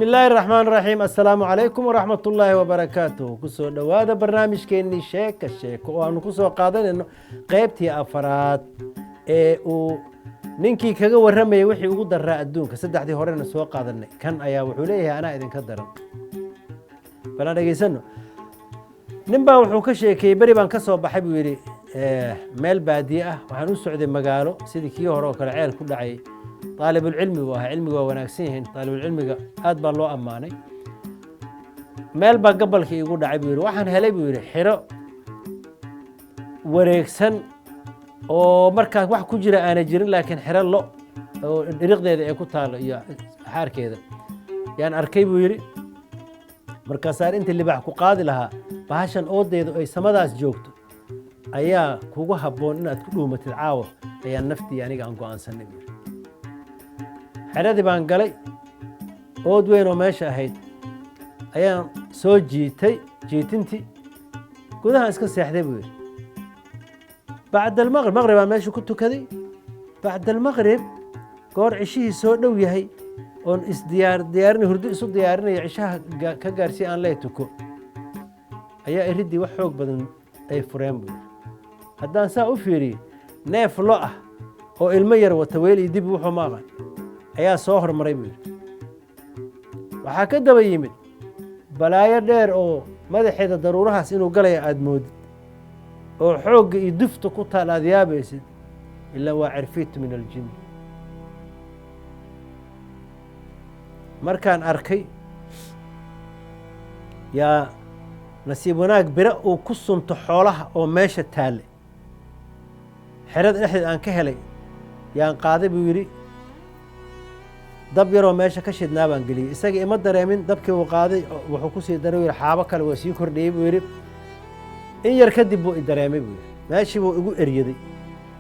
بسم الله الرحمن الرحيم السلام عليكم ورحمة الله وبركاته كسو دوادا برنامج كيني شيك الشيك وانو كسو قادن انو قيبتي افراد او نينكي كاغا ورمي وحي ugu daraa adduunka saddexdii horena soo qaadanay kan ayaa wuxuu leeyahay ana idin ka daran bana dhageysano ninba wuxuu ka sheekay bari baan ka soo baxay buu yiri meel baadiye ah waxaan u socday magaalo sidii kii hore oo kale ceel ku dhacay طالب العلم واه علمي وناكسين طالب العلم aad baa loo amaanay meel baa gabalkii igu dhacay buu yiri waxaan helay buu yiri xiro wareegsan oo markaas wax ku jira aan jirin laakiin xiro lo oo dhiriqdeeda ay ku taalo iyo xaarkeeda yaan arkay buu yiri markaas inta libax ku qaadi lahaa bahashan oodeedu ay samadaas joogto ayaa kugu haboon inaad ku dhuumatid caawa ayaa naftii aniga aan go'aansanay xeradii baan galay ood weyn oo meesha ahayd ayaan soo jiitintii gudaha iska seexday buu yiri bacda المغرب مغرب aan meesha ku tukaday bacda المغرب goor cishihii soo dhow yahay oon diyaarin hurdo isu diyaarinaya cishaha ka gaarsi aan leey tuko ayaa iridii wax xoog badan ay fureen buu haddaan saa u fiiriyo neef lo ah oo ilmo yar wata weel iyo dib wuxuu ma aqaan ayaa soo hormaray buu waxa ka daba yimid balaayo dheer oo madaxeeda daruurahaas inuu galay aad moodid oo xoog iyo dufta ku taal aad yaabaysid illa waa cirfiit min aljin markaan arkay yaa nasiib wanaag bira uu ku sunto xoolaha oo meesha taale xerada dhexdeed aan ka helay yaan qaaday buu yiri dab yaroo meesha ka shidnaa baan geliyay isaga ima dareemin dabkii uu qaaday wuxuu ku sii daray xaabo kale waa sii kordhiyay buu yiri in yar kadib buu i dareemay buu yiri meeshii buu igu eryaday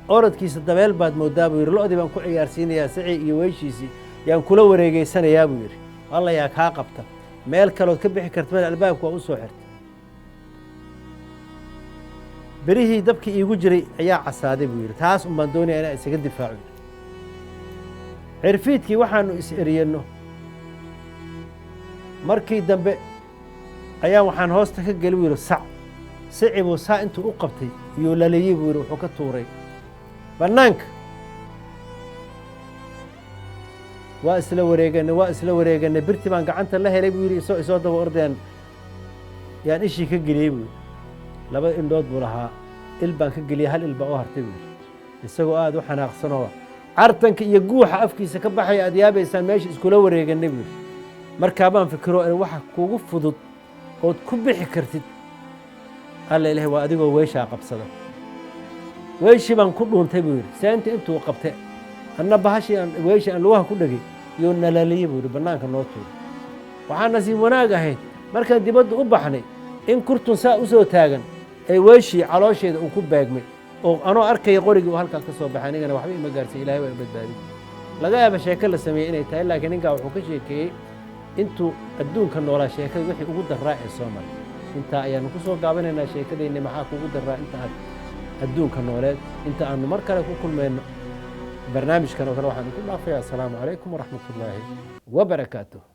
orodkiisa dabeel baad moodaa buu yiri lo'dii baan ku ciyaarsiinayaa sicii iyo weyshiisii yaan kula wareegeysanayaa buu yiri walla yaa kaa qabta meel kale oo ka bixi karta meel albaabku waa u soo xirtay birihii dabkii iigu jiray ayaa casaaday buu yiri taas un baan doonayaa inaan isaga difaaco cirfiidkii waxaanu is eriyano markii dambe ayaa waxaan hoosta ka gali wiiro saci buu saa intuu u qabtay iyo laleeyay buu wuxuu ka tuuray banaanka waa isla wareeganay birti baan gacanta la helay buu yiri isoo daba ordeen yaan ishii ka geliyay buu laba indhood buu lahaa il baan ka geliyay hal il baa u hartay buu isagoo aad u xanaaqsanoo artanka iyo guuxa afkiisa ka baxay aad yaabaysaan meesha iskula wareeganay buu markaa baan fikiro in waxa kugu fudud oo ku bixi kartid alla ilaahay waa adigoo weesha qabsada weeshi baan ku dhuuntay buu saanta intuu qabtay anna bahashi aan weeshi aan lugaha ku dhagay iyo nalaliyay buu banaanka noo tuuray waxaan nasiib wanaag ahayd markaan dibadda u baxnay in kurtun saa u soo taagan ay weeshi caloosheeda uu ku baagmay oo anoo arkay qorigii halka ka soo baxay anigana waxba ima gaarsiin ilaahay waa badbaadi laga yaabo sheeko la sameeyay inay tahay laakiin ninka wuxuu ka sheekeeyay intuu adduunka noolaa sheekada wixii ugu daraa ee Soomaaliya inta ayaan ku soo gaabanaynaa sheekadeenna maxaa kugu daraa inta adduunka nooleed inta aanu mar kale ku kulmayno barnaamijkan oo kale waxaan ku dhaafayaa assalaamu calaykum waraxmatullaahi wabarakaatuh